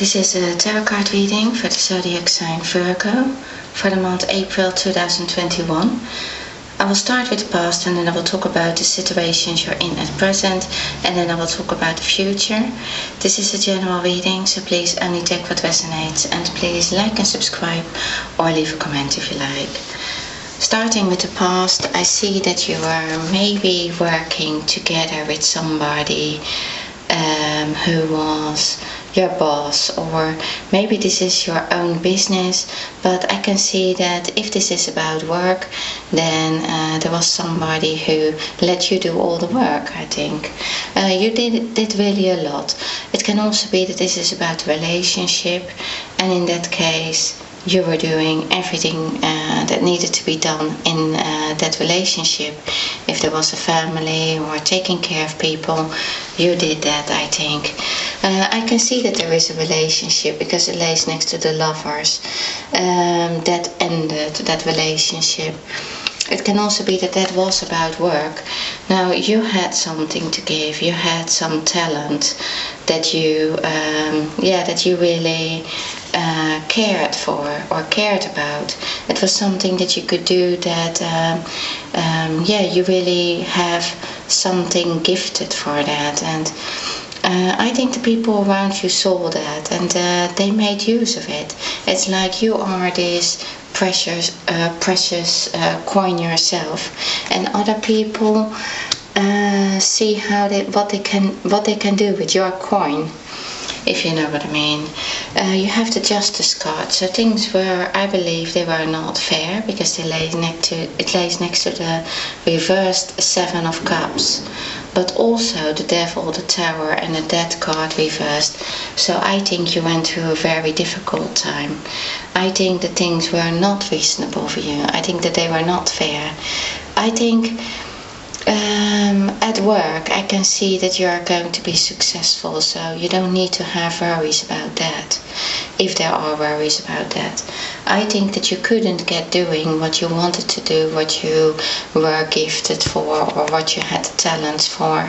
This is a tarot card reading for the zodiac sign Virgo for the month April 2021. I will start with the past and then I will talk about the situations you're in at present, and then I will talk about the future. This is a general reading, so please only take what resonates, and please like and subscribe or leave a comment if you like. Starting with the past, I see that you are maybe working together with somebody who was your boss, or maybe this is your own business, but I can see that if this is about work, then there was somebody who let you do all the work. I think you did really a lot. It can also be that this is about a relationship, and in that case you were doing everything that needed to be done in that relationship. If there was a family or taking care of people, you did that, I think. I can see that there is a relationship because it lays next to the Lovers that ended that relationship. It can also be that that was about work. Now, you had something to give, you had some talent that you really cared for or cared about. It was something that you could do that, you really have something gifted for that. And I think the people around you saw that, and they made use of it. It's like you are this precious coin yourself, and other people see what they can do with your coin, if you know what I mean. You have the Justice card, so things were, I believe, they were not fair because it lays next to the reversed Seven of Cups, but also the Devil, the Tower, and the Death card reversed. So I think you went through a very difficult time. I think that things were not reasonable for you. I think that they were not fair. I think at work I can see that you are going to be successful, so you don't need to have worries about that, if there are worries about that. I think that you couldn't get doing what you wanted to do, what you were gifted for, or what you had talents for.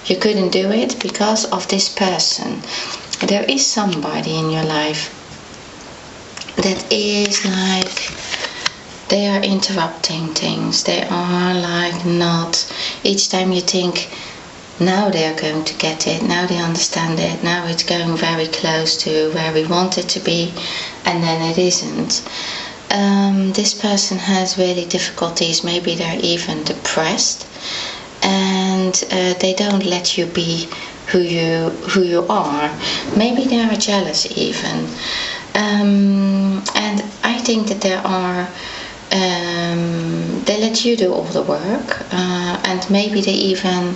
You couldn't do it because of this person. There is somebody in your life that is like, they are interrupting things. They are like not, each time you think, now they are going to get it, now they understand it, now it's going very close to where we want it to be, and then it isn't. This person has really difficulties, maybe they're even depressed, and they don't let you be who you are. Maybe they are jealous even. And I think that there are they let you do all the work, and maybe they even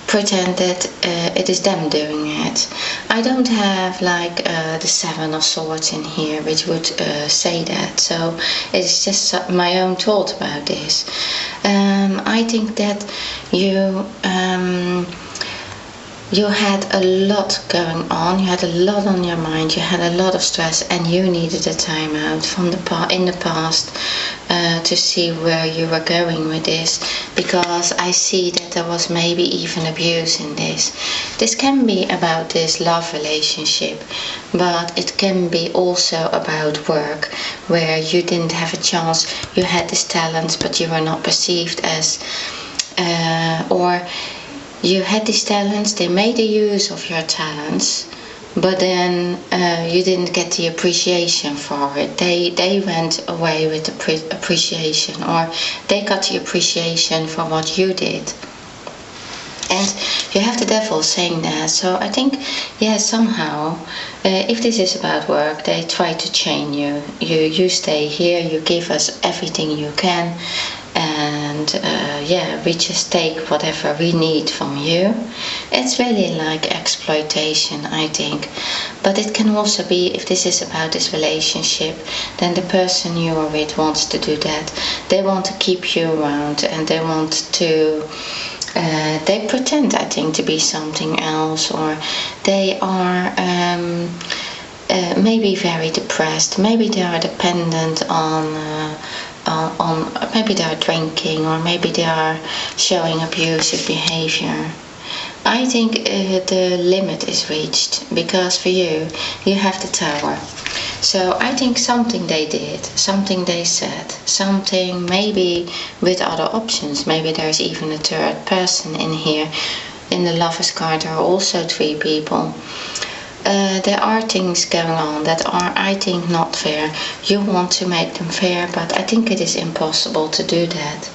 pretend that it is them doing it. I don't have like the Seven of Swords in here, which would say that, so it's just my own thought about this. I think that you had a lot going on, you had a lot on your mind, you had a lot of stress, and you needed a time out from in the past to see where you were going with this, because I see that there was maybe even abuse in this. This can be about this love relationship, but it can be also about work, where you didn't have a chance, you had this talent but you were not perceived as, or you had these talents, they made a use of your talents, but then you didn't get the appreciation for it. They went away with the appreciation, or they got the appreciation for what you did. And you have the Devil saying that. So I think, yeah, somehow, if this is about work, they try to chain you. You stay here, you give us everything you can, and we just take whatever we need from you. It's really like exploitation, I think. But it can also be, if this is about this relationship, then the person you are with wants to do that. They want to keep you around, and they want to they pretend, I think, to be something else, or they are maybe very depressed, maybe they are dependent on maybe they are drinking, or maybe they are showing abusive behavior. I think the limit is reached, because for you, you have the tower. So I think something they did, something they said, something maybe with other options, maybe there's even a third person in here. In the Lovers card there are also 3 people. There are things going on that are, I think, not fair. You want to make them fair, but I think it is impossible to do that.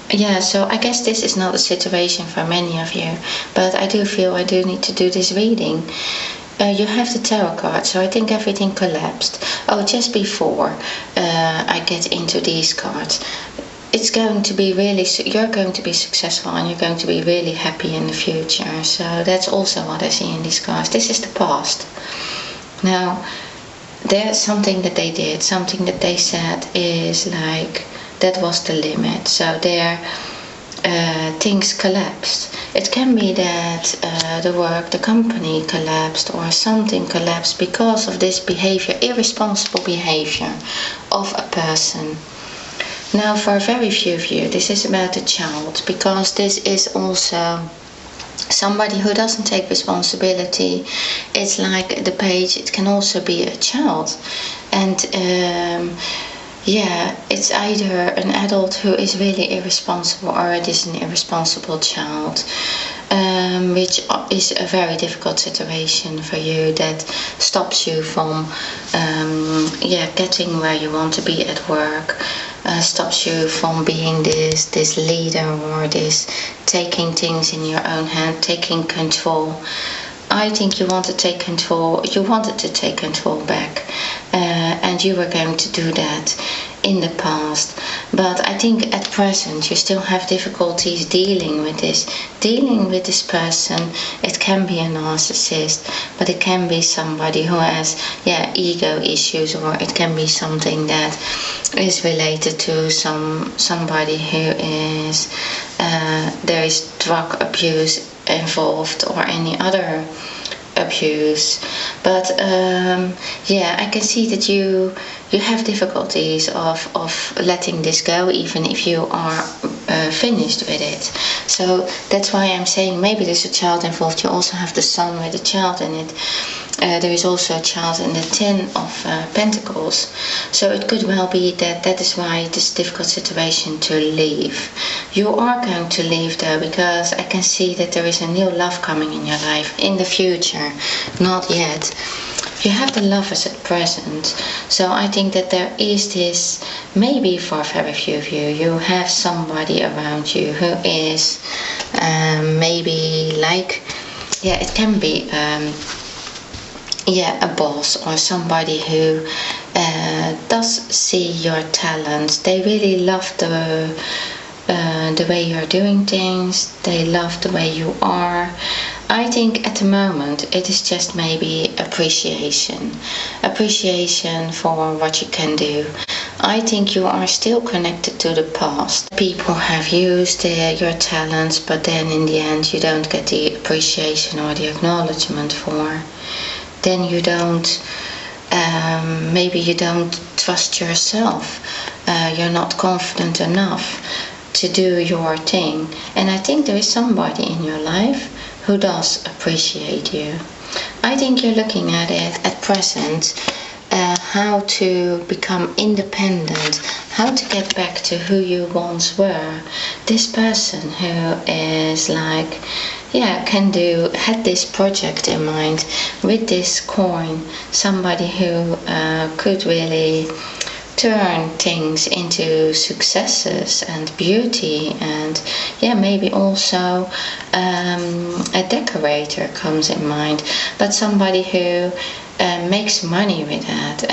Yeah, so I guess this is not a situation for many of you, but I do feel I do need to do this reading. You have the tarot card, so I think everything collapsed. Oh, just before I get into these cards, it's going to be really, you're going to be successful and you're going to be really happy in the future. So that's also what I see in these cards. This is the past. Now, there's something that they did, something that they said is like, that was the limit. So there, things collapsed. It can be that the work, the company collapsed, or something collapsed because of this behavior, irresponsible behavior of a person. Now, for very few of you, this is about a child, because this is also somebody who doesn't take responsibility. It's like the page, it can also be a child. And yeah, it's either an adult who is really irresponsible, or it is an irresponsible child. Which is a very difficult situation for you, that stops you from getting where you want to be at work, stops you from being this leader, or this taking things in your own hand, taking control. I think you want to take control, you wanted to take control back, and you were going to do that in the past. But I think at present you still have difficulties dealing with this person. It can be a narcissist, but it can be somebody who has ego issues, or it can be something that is related to somebody who is there is drug abuse involved, or any other abuse. But I can see that you have difficulties of letting this go, even if you are finished with it. So that's why I'm saying maybe there's a child involved. You also have the Sun with a child in it. There is also a child in the Ten of Pentacles. So it could well be that is why this difficult situation to leave. You are going to leave though, because I can see that there is a new love coming in your life in the future. Not yet. You have the Lovers at present, so I think that there is this, maybe for very few of you, you have somebody around you who is maybe like, it can be a boss, or somebody who does see your talents. They really love the way you're doing things, they love the way you are. I think at the moment it is just maybe appreciation for what you can do. I think you are still connected to the past. People have used your talents, but then in the end you don't get the appreciation or the acknowledgement for. Then you don't, maybe you don't trust yourself. You're not confident enough to do your thing. And I think there is somebody in your life who does appreciate you. I think you're looking at it at present, how to become independent, how to get back to who you once were. This person who is like, had this project in mind with this coin, somebody who could really turn things into successes and beauty, and maybe also a decorator comes in mind, but somebody who makes money with that,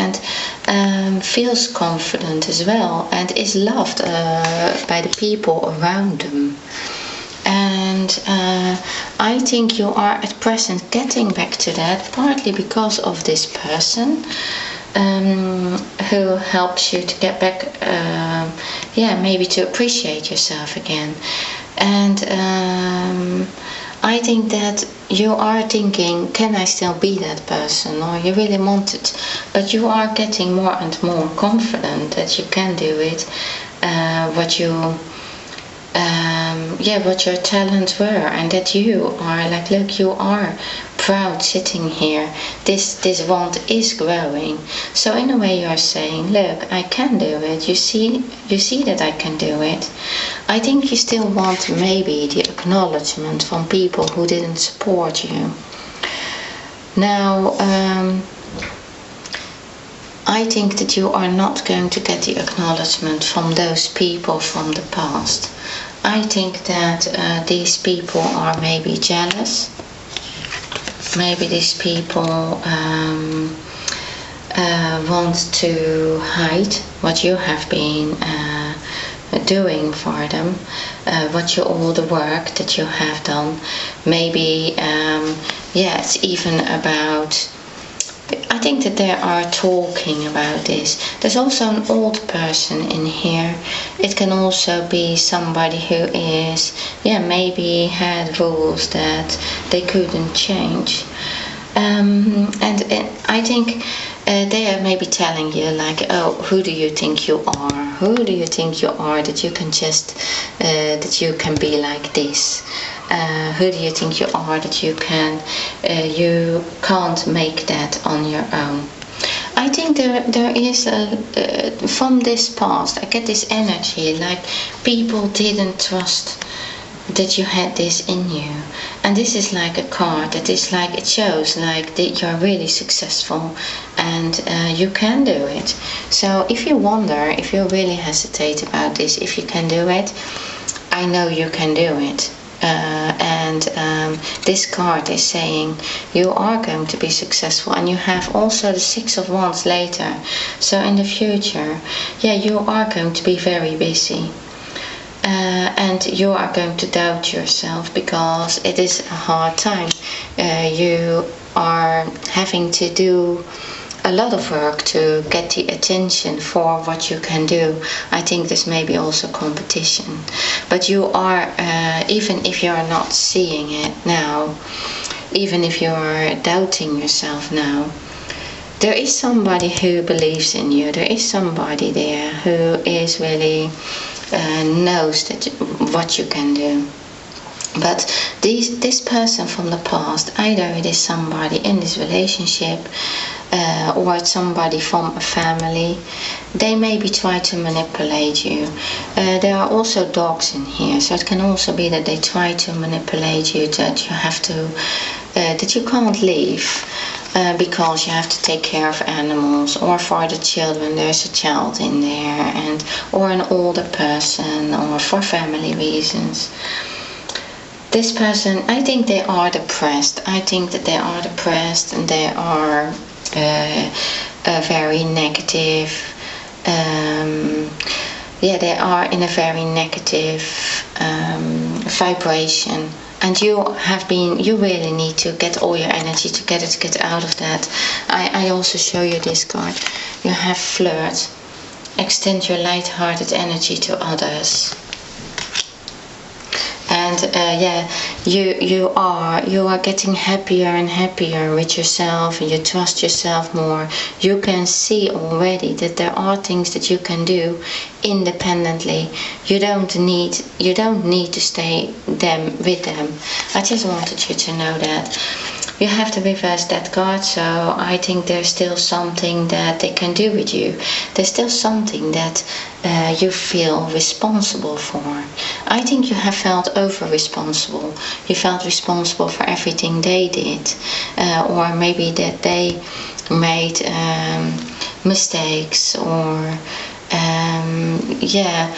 and feels confident as well, and is loved by the people around them. And I think you are at present getting back to that, partly because of this person who helps you to get back, maybe to appreciate yourself again. And I think that you are thinking, can I still be that person? Or you really want it, but you are getting more and more confident that you can do it. What you yeah, what your talents were, and that you are like, look, you are proud sitting here. This wand is growing. So in a way, you are saying, look, I can do it. You see that I can do it. I think you still want maybe the acknowledgement from people who didn't support you. Now, I think that you are not going to get the acknowledgement from those people from the past. I think that these people are maybe jealous. Maybe these people want to hide what you have been doing for them, all the work that you have done. Maybe, yeah, it's even about, I think that they are talking about this. There's also an old person in here. It can also be somebody who is, yeah, maybe had rules that they couldn't change. And I think they are maybe telling you like, oh, who do you think you are? Who do you think you are that you can just, that you can be like this? Who do you think you are that you can't make that on your own? I think there is from this past, I get this energy like people didn't trust that you had this in you. And this is like a card that is like, it shows like that you're really successful and you can do it. So if you wonder, if you really hesitate about this, if you can do it, I know you can do it. This card is saying you are going to be successful, and you have also the Six of Wands later. So in the future, yeah, you are going to be very busy. And you are going to doubt yourself because it is a hard time. You are having to do a lot of work to get the attention for what you can do. I think there's maybe also competition. But you are, even if you are not seeing it now, even if you are doubting yourself now, there is somebody who believes in you. There is somebody there who is really knows that what you can do. But this person from the past, either it is somebody in this relationship or it's somebody from a family, they maybe try to manipulate you. There are also dogs in here, so it can also be that they try to manipulate you, that you have to, that you can't leave. Because you have to take care of animals, or for the children there's a child in there, and or an older person, or for family reasons. This person, I think they are depressed. I think that they are depressed and they are very negative. Yeah, they are in a very negative vibration. And you really need to get all your energy together to get out of that. I also show you this card. You have flirt. Extend your light-hearted energy to others. And yeah, you are getting happier and happier with yourself, and you trust yourself more. You can see already that there are things that you can do independently. You don't need to stay with them. I just wanted you to know that. You have to reverse that card, so I think there's still something that they can do with you. There's still something that you feel responsible for. I think you have felt over-responsible. You felt responsible for everything they did. Or maybe that they made mistakes, or yeah,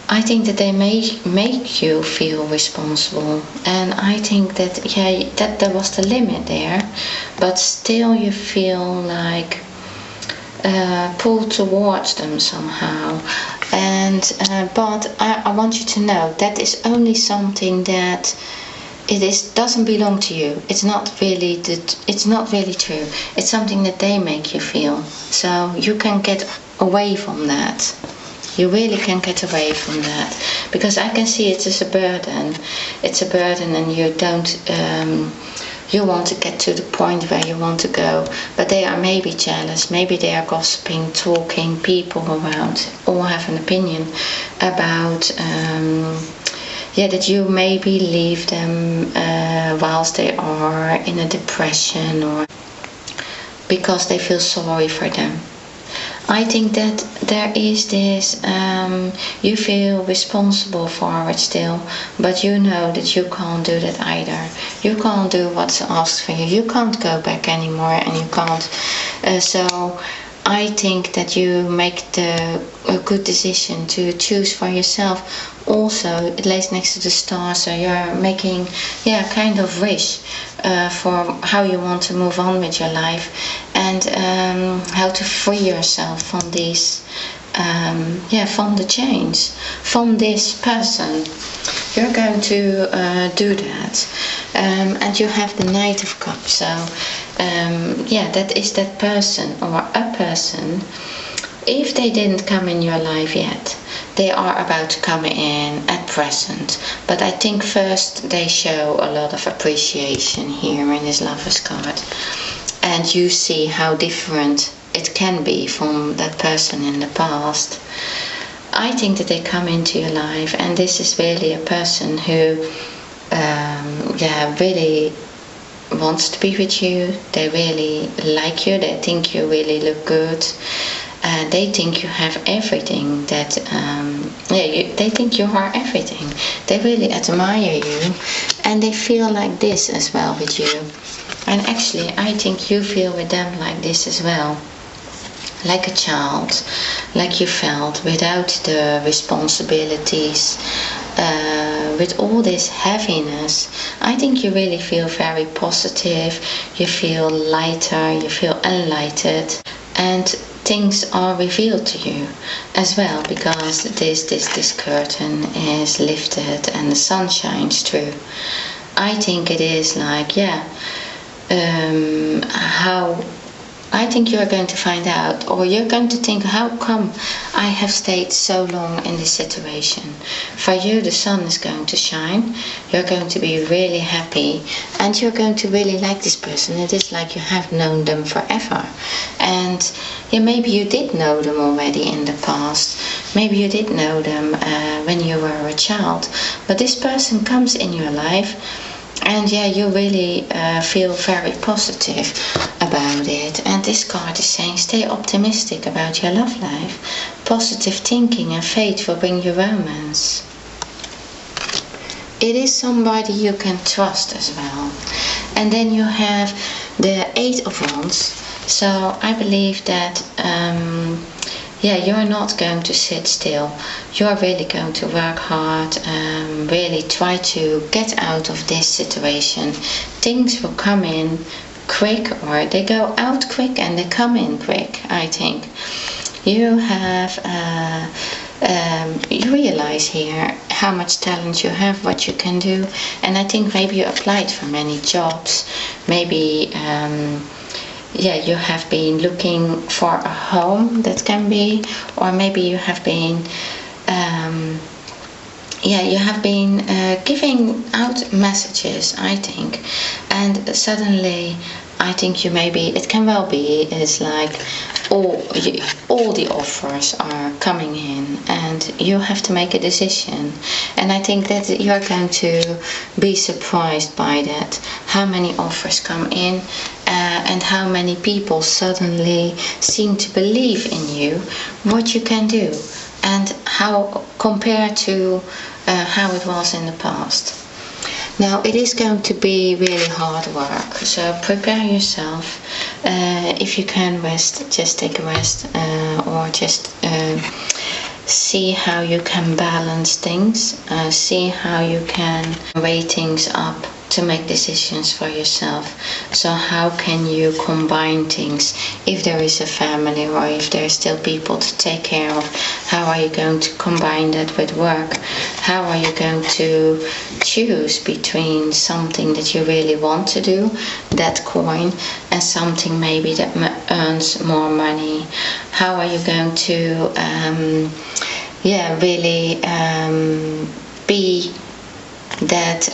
I think that they make you feel responsible, and I think that, yeah, that there was the limit there, but still you feel like pulled towards them somehow. And but I want you to know that is only something that doesn't belong to you. It's not really true. It's something that they make you feel. So you can get away from that. You really can get away from that, because I can see it as a burden. It's a burden, and you don't you want to get to the point where you want to go, but they are maybe jealous, maybe they are gossiping, talking people around, or have an opinion about that you maybe leave them whilst they are in a depression, or because they feel sorry for them. I think that there is this, you feel responsible for it still, but you know that you can't do that either. You can't do what's asked for you. You can't go back anymore, and you can't. So I think that you make a good decision to choose for yourself. Also, it lays next to the stars, so you're making, kind of wish for how you want to move on with your life, and how to free yourself from these, from the chains, from this person. You're going to do that, and you have the Knight of Cups. So, that is that person or a person. If they didn't come in your life yet, they are about to come in at present. But I think first they show a lot of appreciation here in this Lover's card. And you see how different it can be from that person in the past. I think that they come into your life, and this is really a person who really wants to be with you. They really like you. They think you really look good. They think you have everything that, they think you are everything. They really admire you, and they feel like this as well with you. And actually, I think you feel with them like this as well. Like a child, like you felt without the responsibilities, with all this heaviness. I think you really feel very positive, you feel lighter, you feel enlightened, and things are revealed to you as well, because this curtain is lifted and the sun shines through. I think it is like, how I think you're going to find out, or you're going to think, how come I have stayed so long in this situation? For you, the sun is going to shine, you're going to be really happy, and you're going to really like this person. It is like you have known them forever. And maybe you did know them already in the past. Maybe you did know them when you were a child. But this person comes in your life, and you really feel very positive about it. And this card is saying, stay optimistic about your love life. Positive thinking and faith will bring you romance. It is somebody you can trust as well. And then you have the Eight of Wands. So I believe that you're not going to sit still. You're really going to work hard, really try to get out of this situation. Things will come in quick, or they go out quick and they come in quick, I think. You have, you realize here how much talent you have, what you can do. And I think maybe you applied for many jobs. Maybe you have been looking for a home, that can be, or maybe you have been giving out messages, I think, and suddenly I think it can well be, it's like all the offers are coming in, and you have to make a decision. And I think that you're going to be surprised by that, how many offers come in, and how many people suddenly seem to believe in you, what you can do, and how compared to how it was in the past. Now, it is going to be really hard work, so prepare yourself. If you can rest, just take a rest, or just see how you can balance things, see how you can weigh things up to make decisions for yourself. So how can you combine things if there is a family, or if there are still people to take care of? How are you going to combine that with work? How are you going to choose between something that you really want to do, that coin, and something maybe that earns more money? How are you going to really be that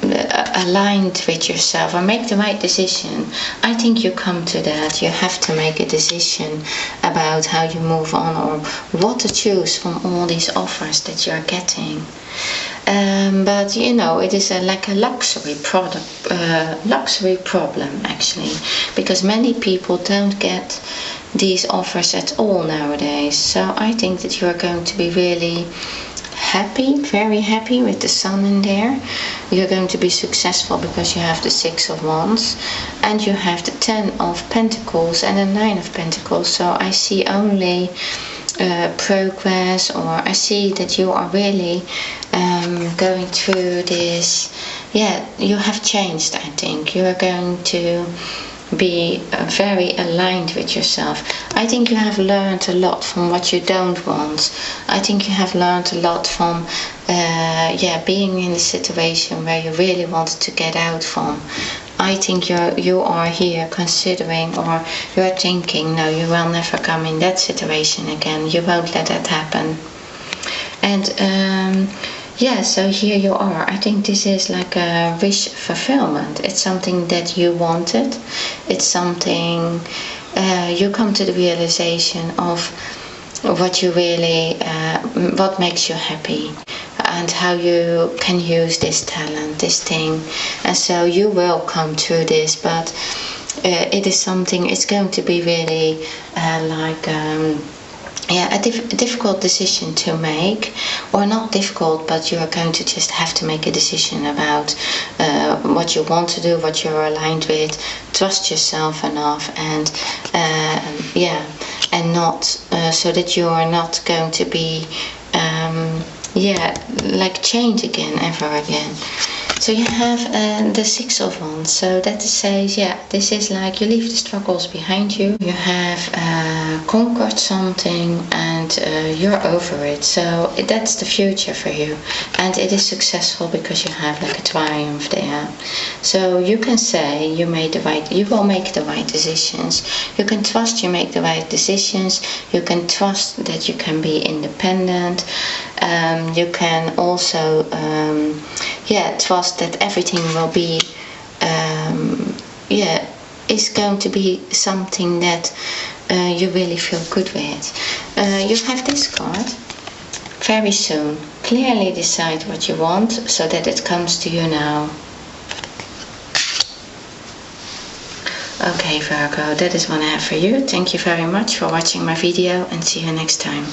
aligned with yourself or make the right decision, I think you come to that. You have to make a decision about how you move on or what to choose from all these offers that you're getting. But you know, it is like a luxury problem actually, because many people don't get these offers at all nowadays. So I think that you are going to be really happy, very happy with the Sun in there. You're going to be successful because you have the Six of Wands and you have the Ten of Pentacles and the Nine of Pentacles. So I see only progress, or I see that you are really going through this. Yeah, you have changed. I think you are going to be very aligned with yourself. I think you have learned a lot from what you don't want. I think you have learned a lot from being in a situation where you really wanted to get out from. I think you are here considering, or you are thinking, no, you will never come in that situation again. You won't let that happen. And so here you are. I think this is like a wish fulfillment. It's something that you wanted. It's something you come to the realization of what you really, what makes you happy, and how you can use this talent, this thing. And so you will come through this, but it is something, it's going to be really a difficult decision to make, or not difficult, but you are going to just have to make a decision about what you want to do, what you're aligned with. Trust yourself enough, and not so that you are not going to be like change again ever again. So you have the Six of Wands. So that says, this is like you leave the struggles behind you. You have conquered something, and you're over it. So that's the future for you, and it is successful because you have like a triumph there. So you can say you will make the right decisions. You can trust you make the right decisions. You can trust that you can be independent. You can also trust that everything will be is going to be something that you really feel good with. You have this card. Very soon, clearly decide what you want so that it comes to you now. Okay, Virgo, that is what I have for you. Thank you very much for watching my video, and see you next time.